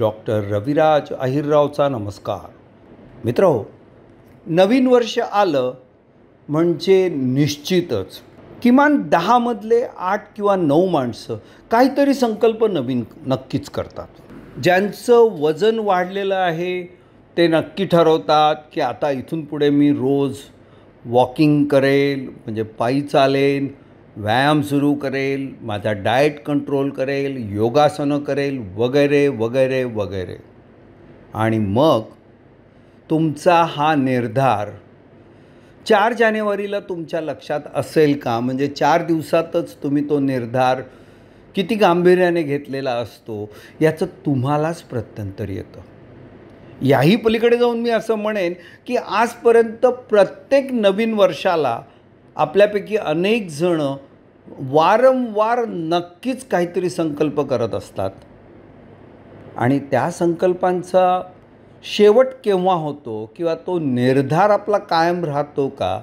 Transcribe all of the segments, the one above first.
Doctor Raviraj अहिररावचा नमस्कार. मित्रहो, नवीन वर्ष आलं म्हणजे निश्चितच किमान 10 मधले 8 किंवा 9 माणसं काहीतरी संकल्प नवीन नक्कीच करतात. ज्यांचं वजन वाढलेलं आहे ते नक्की ठरवतात की आता इथून पुढे मी रोज वॉकिंग करेल, म्हणजे पायी चालेन, व्यायाम सुरू करेल, माझा डाएट कंट्रोल करेल, योगासनं करेल, वगैरे वगैरे वगैरे. आणि मग तुमचा हा निर्धार 4 जानेवारीला तुमच्या लक्षात असेल का? म्हणजे 4 दिवसातच तुम्ही तो निर्धार किती गांभीर्याने घेतलेला असतो याचं तुम्हालाच प्रत्यंतर येतं. याही पलीकडे जाऊन मी असं म्हणेन की आजपर्यंत प्रत्येक नवीन वर्षाला आपल्यापैकी अनेक जण वारंवार नक्कीच काहीतरी संकल्प करत असतात आणि त्या संकल्पांचा शेवट केव्हा होतो किंवा तो निर्धार आपला कायम राहतो का,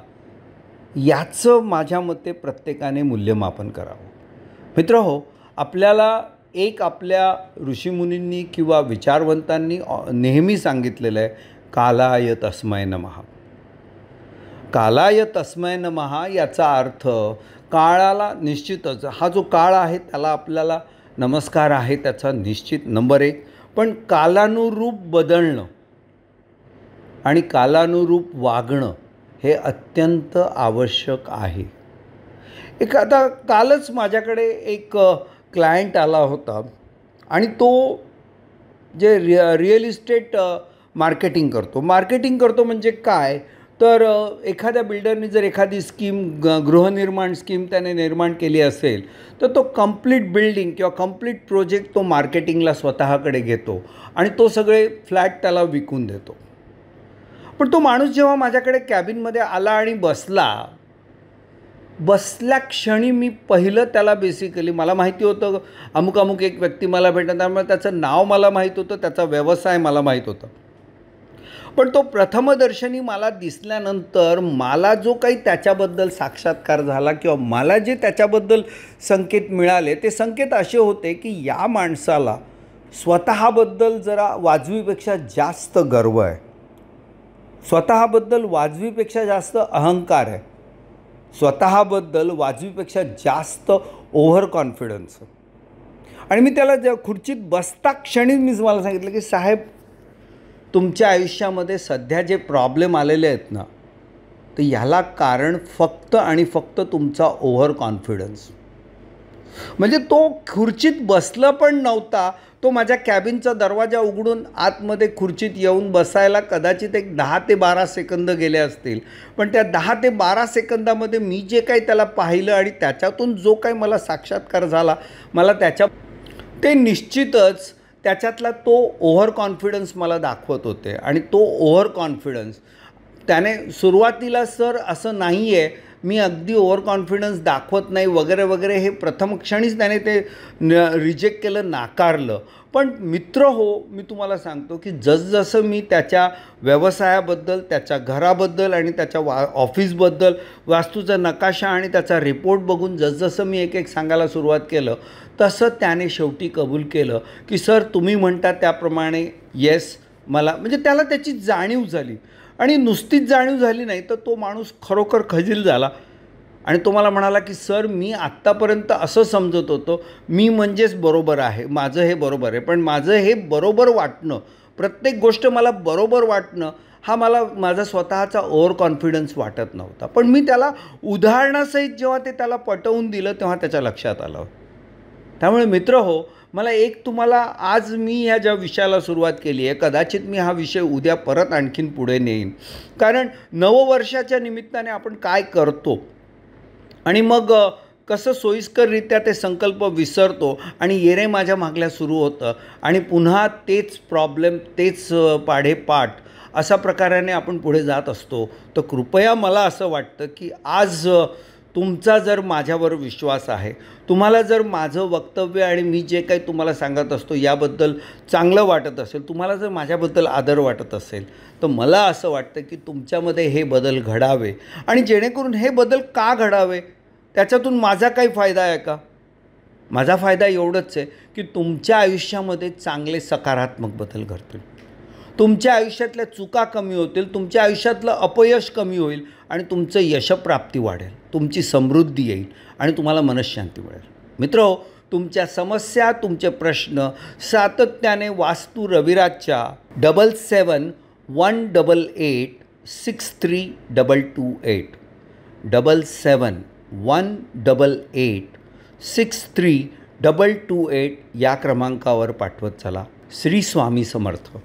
याचं माझ्या मते प्रत्येकाने मूल्यमापन करावं. मित्रहो, आपल्याला आपल्या ऋषीमुनींनी किंवा विचारवंतांनी नेहमी सांगितलेलं आहे, कालाय तस्मै नमः. कालाय तस्मै नमः याचा अर्थ काळाला निश्चितच, हा जो काळ आहे त्याला आपल्याला नमस्कार आहे त्याचा निश्चित नंबर 1. पण कालानुरूप बदलणं आणि कालानुरूप वागणं हे अत्यंत आवश्यक आहे. आता कालच माझ्याकडे एक क्लायंट आला होता आणि तो जे रिअल इस्टेट मार्केटिंग करतो म्हणजे काय, तर एखाद्या बिल्डरनी जर एखादी स्कीम, गृहनिर्माण स्कीम त्याने निर्माण केली असेल तर तो कंप्लीट बिल्डिंग किंवा कंप्लीट प्रोजेक्ट तो मार्केटिंगला स्वतःकडे घेतो आणि तो सगळे फ्लॅट त्याला विकून देतो. पण तो माणूस जेव्हा माझ्याकडे कॅबिनमध्ये आला आणि बसल्या क्षणी मी पहिलं त्याला बेसिकली, मला माहिती होतं अमुक एक व्यक्ती मला भेटणार, त्यामुळे त्याचं नाव मला माहीत होतं, त्याचा व्यवसाय मला माहीत होता. पण तो प्रथमदर्शनी मला दिसल्यानंतर मला जो काही त्याच्याबद्दल साक्षात्कार झाला किंवा मला जे त्याच्याबद्दल संकेत मिळाले ते संकेत असे होते की या माणसाला स्वतःबद्दल जरा वाजवीपेक्षा जास्त गर्व आहे, स्वतःबद्दल वाजवीपेक्षा जास्त अहंकार आहे, स्वतःबद्दल वाजवीपेक्षा जास्त ओव्हर कॉन्फिडन्स. आणि मी त्याला खुर्चीत बसता क्षणीच मी तुम्हाला सांगितलं की साहेब, तुमच्या आयुष्यामध्ये सध्या जे प्रॉब्लेम आलेले आहेत ना, तर ह्याला कारण फक्त आणि फक्त तुमचा ओव्हर कॉन्फिडन्स. म्हणजे तो खुर्चीत बसला पण नव्हता, तो माझ्या कॅबिनचा दरवाजा उघडून आतमध्ये खुर्चीत येऊन बसायला कदाचित एक 10 ते 12 सेकंद गेले असतील. पण त्या 10 ते 12 सेकंदामध्ये मी जे काही त्याला पाहिलं आणि त्याच्यातून जो काही मला साक्षात्कार झाला, मला ते निश्चितच त्याच्यातला तो ओव्हर कॉन्फिडन्स मला दाखवत होते. आणि तो ओव्हर कॉन्फिडन्स त्याने सुरुवातीला, सर असं नाही आहे, मी अगदी ओव्हर कॉन्फिडन्स दाखवत नाही वगैरे वगैरे, हे प्रथम क्षणीच त्याने ते रिजेक्ट केलं, नाकारलं. पण मित्र हो, मी तुम्हाला सांगतो की जसजसं मी त्याच्या व्यवसायाबद्दल, त्याच्या घराबद्दल आणि त्याच्या ऑफिसबद्दल वास्तूचा नकाशा आणि त्याचा रिपोर्ट बघून जसजसं मी एक सांगायला सुरुवात केलं, तसं त्याने शेवटी कबूल केलं की सर तुम्ही म्हणता त्याप्रमाणे येस, मला म्हणजे त्याला त्याची जाणीव झाली. आणि नुसतीच जाणीव झाली नाही तर तो माणूस खरोखर खजील झाला आणि तो मला म्हणाला की सर, मी आत्तापर्यंत असं समजत होतो मी म्हणजेच बरोबर आहे, माझं हे बरोबर आहे, पण माझं हे बरोबर वाटणं, प्रत्येक गोष्ट मला बरोबर वाटणं, हा मला माझा स्वतःचा ओव्हर कॉन्फिडन्स वाटत नव्हता. पण मी त्याला उदाहरणासहित जेव्हा ते त्याला पटवून दिलं तेव्हा त्याच्या लक्षात आलं. त्यामुळे मित्र हो, मला तुम्हाला आज मी ह्या ज्या विषयाला सुरुवात केली आहे, कदाचित मी हा विषय उद्या परत आणखीन पुढे नेईन. कारण नववर्षाच्या निमित्ताने आपण काय करतो आणि मग कसं सोयीस्कररित्या ते संकल्प विसरतो आणि येणे माझ्या मागल्या सुरू होतं आणि पुन्हा तेच प्रॉब्लेम, तेच पाढेपाठ अशा प्रकाराने आपण पुढे जात असतो. तर कृपया मला असं वाटतं की आज तुमचा जर माझ्यावर विश्वास आहे, तुम्हाला जर माझं वक्तव्य आणि मी जे काही तुम्हाला सांगत असतो याबद्दल चांगलं वाटत असेल, तुम्हाला जर माझ्याबद्दल आदर वाटत असेल, तर मला असं वाटतं की तुमच्यामध्ये हे बदल घडावे. आणि जेणेकरून हे बदल का घडावे, त्याच्यातून माझा काही फायदा आहे का? माझा फायदा एवढंच आहे की तुमच्या आयुष्यामध्ये चांगले सकारात्मक बदल घडतील, तुमच्या आयुष्यातल्या चुका कमी होतील, तुमच्या आयुष्यातलं अपयश कमी होईल आणि तुमचं यशप्राप्ती वाढेल, तुमची समृद्धी येईल आणि तुम्हाला मनःशांती मिळेल. मित्रहो, तुमच्या समस्या, तुमचे प्रश्न सातत्याने वास्तू रविराजच्या 7718863228 7718863228 या क्रमांकावर पाठवत चला. श्री स्वामी समर्थ.